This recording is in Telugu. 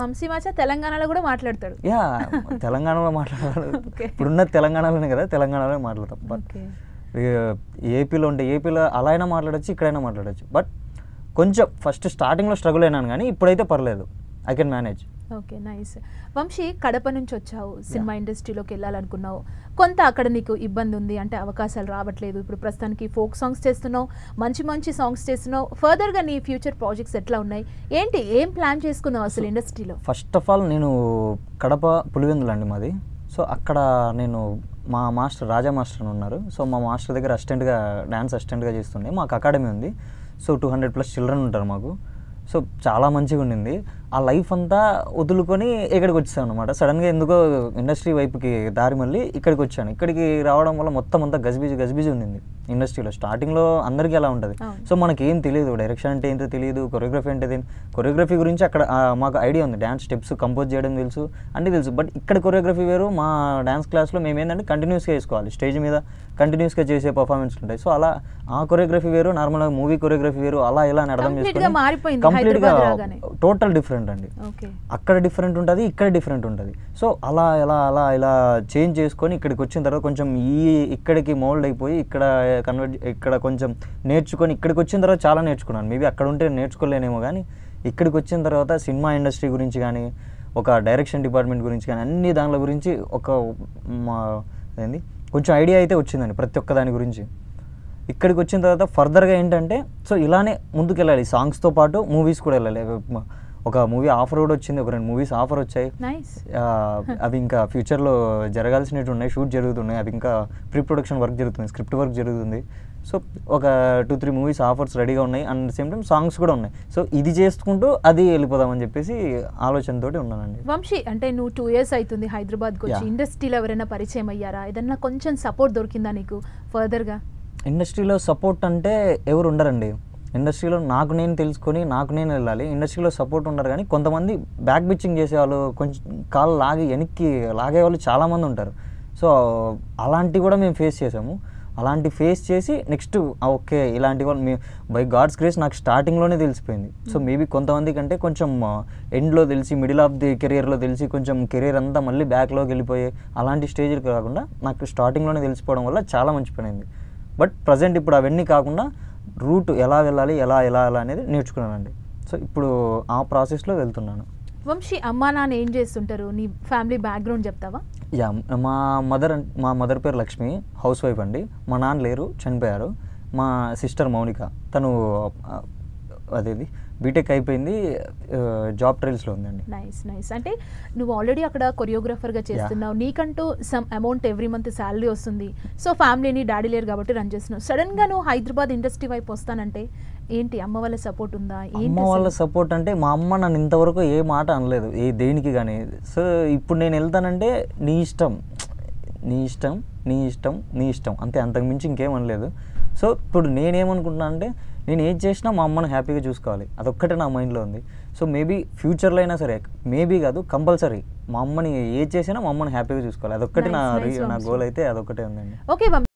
వంశీ మాచా తెలంగాణలో కూడా మాట్లాడతాడు. యా తెలంగాణలో మాట్లాడాలి. ఇప్పుడున్న తెలంగాణలోనే కదా, తెలంగాణలో మాట్లాడతాం. బట్ ఏపీలో ఉంటే ఏపీలో అలా అయినా మాట్లాడచ్చు, ఇక్కడైనా మాట్లాడచ్చు. బట్ కొంచెం ఫస్ట్ స్టార్టింగ్లో స్ట్రగుల్ అయినాను, కానీ ఇప్పుడైతే పర్లేదు, I can manage. Okay, nice. Vamshi, Kadapa నుంచి వచ్చావు, సినిమా ఇండస్ట్రీలోకి వెళ్ళాలనుకున్నావు, కొంత అక్కడ నీకు ఇబ్బంది ఉంది, అంటే అవకాశాలు రావట్లేదు. ఇప్పుడు ప్రస్తుతానికి ఫోక్ సాంగ్స్ చేస్తున్నావు, మంచి మంచి సాంగ్స్ చేస్తున్నావు. ఫర్దర్గా నీ ఫ్యూచర్ ప్రాజెక్ట్స్ ఎట్లా ఉన్నాయి, ఏంటి, ఏం ప్లాన్ చేసుకున్నావు అసలు ఇండస్ట్రీలో? ఫస్ట్ ఆఫ్ ఆల్ నేను కడప పులివెందులు అండి మాది. సో అక్కడ నేను మా మాస్టర్ రాజా మాస్టర్ అని ఉన్నారు. సో మా మాస్టర్ దగ్గర అసిస్టెంట్గా డ్యాన్స్ అసిస్టెంట్గా చేస్తుండే. మాకు అకాడమీ ఉంది. సో 200+ చిల్డ్రన్ ఉంటారు మాకు. సో చాలా మంచిగా ఉండింది. ఆ లైఫ్ అంతా వదులుకొని ఇక్కడికి వచ్చాను అనమాట. సడన్గా ఎందుకో ఇండస్ట్రీ వైపుకి దారి మళ్ళీ ఇక్కడికి వచ్చాను. ఇక్కడికి రావడం వల్ల మొత్తం అంతా గజిబిజి ఉండింది ఇండస్ట్రీలో. స్టార్టింగ్లో అందరికీ అలా ఉంటుంది. సో మనకి ఏం తెలియదు, డైరెక్షన్ అంటే ఏంటో తెలియదు, కొరియోగ్రఫీ అంటే తెలియదు. కొరియోగ్రఫీ గురించి అక్కడ మాకు ఐడియా ఉంది, డ్యాన్స్ స్టెప్స్ కంపోజ్ చేయడం తెలుసు, అన్నీ తెలుసు. బట్ ఇక్కడ కొరియోగ్రఫీ వేరు. మా డ్యాన్స్ క్లాస్లో మేము ఏంటంటే కంటిన్యూస్గా వేసుకోవాలి, స్టేజ్ మీద కంటిన్యూస్గా చేసే పర్ఫార్మెన్స్ ఉంటాయి. సో అలా ఆ కొరియోగ్రఫీ వేరు, నార్మల్గా మూవీ కొరియోగ్రఫీ వేరు, అలా ఇలా అని అర్థం చేసుకొని కంప్లీట్గా టోటల్ డిఫరెంట్ అండి. అక్కడ డిఫరెంట్ ఉంటుంది, ఇక్కడ డిఫరెంట్ ఉంటుంది. సో అలా ఇలా చేంజ్ చేసుకొని ఇక్కడికి వచ్చిన తర్వాత కొంచెం ఇక్కడికి మోల్డ్ అయిపోయి ఇక్కడ కొంచెం నేర్చుకొని ఇక్కడికి వచ్చిన తర్వాత చాలా నేర్చుకున్నాను. మేబీ అక్కడ ఉంటే నేర్చుకోలేనేమో, కానీ ఇక్కడికి వచ్చిన తర్వాత సినిమా ఇండస్ట్రీ గురించి కానీ, ఒక డైరెక్షన్ డిపార్ట్మెంట్ గురించి కానీ, అన్ని దానిల గురించి ఏంది కొంచెం ఐడియా అయితే వచ్చిందండి ప్రతి ఒక్క దాని గురించి. ఇక్కడికి వచ్చిన తర్వాత ఫర్దర్గా ఏంటంటే, సో ఇలానే ముందుకు వెళ్ళాలి, సాంగ్స్తో పాటు మూవీస్ కూడా వెళ్ళాలి. ఒక మూవీ ఆఫర్ కూడా వచ్చింది, ఒక 2 మూవీస్ ఆఫర్ వచ్చాయి. అవి ఇంకా ఫ్యూచర్లో జరగాల్సినవి ఉన్నాయి, షూట్ జరుగుతున్నాయి. అవి ఇంకా ప్రీ ప్రొడక్షన్ వర్క్ జరుగుతుంది, స్క్రిప్ట్ వర్క్ జరుగుతుంది. సో ఒక 2-3 మూవీస్ ఆఫర్స్ రెడీగా ఉన్నాయి, అండ్ సేమ్ టైం సాంగ్స్ కూడా ఉన్నాయి. సో ఇది చేసుకుంటూ అది వెళ్ళిపోదామని చెప్పేసి ఆలోచనతోటి ఉన్నానండి. వంశీ, అంటే నువ్వు 2 years అవుతుంది హైదరాబాద్కి వచ్చి. ఇండస్ట్రీలో ఎవరైనా పరిచయం అయ్యారా? ఏదన్నా కొంచెం సపోర్ట్ దొరికిందా నీకు ఫర్దర్గా? ఇండస్ట్రీలో సపోర్ట్ అంటే ఎవరు ఉండరండి. ఇండస్ట్రీలో నాకు నేను తెలుసుకొని నాకు నేను వెళ్ళాలి. ఇండస్ట్రీలో సపోర్ట్ ఉండరు, కానీ కొంతమంది బ్యాక్ బిచ్చింగ్ చేసేవాళ్ళు, కొంచెం కాళ్ళు వెనక్కి లాగేవాళ్ళు చాలామంది ఉంటారు. సో అలాంటివి కూడా మేము ఫేస్ చేసాము. అలాంటి ఫేస్ చేసి నెక్స్ట్ ఓకే ఇలాంటి వాళ్ళు బై గాడ్స్ గ్రేస్ నాకు స్టార్టింగ్లోనే తెలిసిపోయింది. సో మేబీ కొంతమంది కంటే కొంచెం ఎండ్లో తెలిసి, మిడిల్ ఆఫ్ ది కెరియర్లో తెలిసి, కొంచెం కెరియర్ అంతా మళ్ళీ బ్యాక్లోకి వెళ్ళిపోయి అలాంటి స్టేజ్కి కాకుండా నాకు స్టార్టింగ్లోనే తెలిసిపోవడం వల్ల చాలా మంచి పని అయింది. బట్ ప్రజెంట్ ఇప్పుడు అవన్నీ కాకుండా రూట్ ఎలా వెళ్ళాలి, ఎలా అనేది నేర్చుకున్నానండి. సో ఇప్పుడు ఆ ప్రాసెస్లో వెళ్తున్నాను. వంశీ, అమ్మా నాన్న ఏం చేస్తుంటారు? నీ ఫ్యామిలీ బ్యాక్గ్రౌండ్ చెప్తావా? యా, మా మదర్ పేరు లక్ష్మి, హౌస్ వైఫ్ అండి. మా నాన్న లేరు, చనిపోయారు. మా సిస్టర్ మౌనిక, తను అదేది బీటెక్ అయిపోయింది, జాబ్ ట్రైల్స్లో ఉందండి. నైస్. అంటే నువ్వు ఆల్రెడీ అక్కడ కొరియోగ్రాఫర్గా చేస్తున్నావు, నీకంటూ some amount every month salary వస్తుంది. సో ఫ్యామిలీని, డాడీ లేరు కాబట్టి రన్ చేస్తున్నావు. సడన్గా నువ్వు హైదరాబాద్ ఇండస్ట్రీ వైపు వస్తానంటే ఏంటి, అమ్మ వాళ్ళ సపోర్ట్ ఉందా? అమ్మ వాళ్ళ సపోర్ట్ అంటే మా అమ్మ నన్ను ఇంతవరకు ఏ మాట అనలేదు, దేనికి కానీ. సో ఇప్పుడు నేను వెళ్తానంటే నీ ఇష్టం అంతే, అంతకుమించి ఇంకేం అనలేదు. సో ఇప్పుడు నేనేమనుకుంటున్నా అంటే, నేను ఏది చేసినా మా అమ్మని హ్యాపీగా చూసుకోవాలి, అదొక్కటే నా మైండ్లో ఉంది. సో మేబీ ఫ్యూచర్లో అయినా సరే, మేబీ కాదు కంపల్సరీ మా అమ్మని ఏది చేసినా మా అమ్మని హ్యాపీగా చూసుకోవాలి, అదొక్కటి నా గోల్ అయితే అదొక్కటే ఉందండి. ఓకే.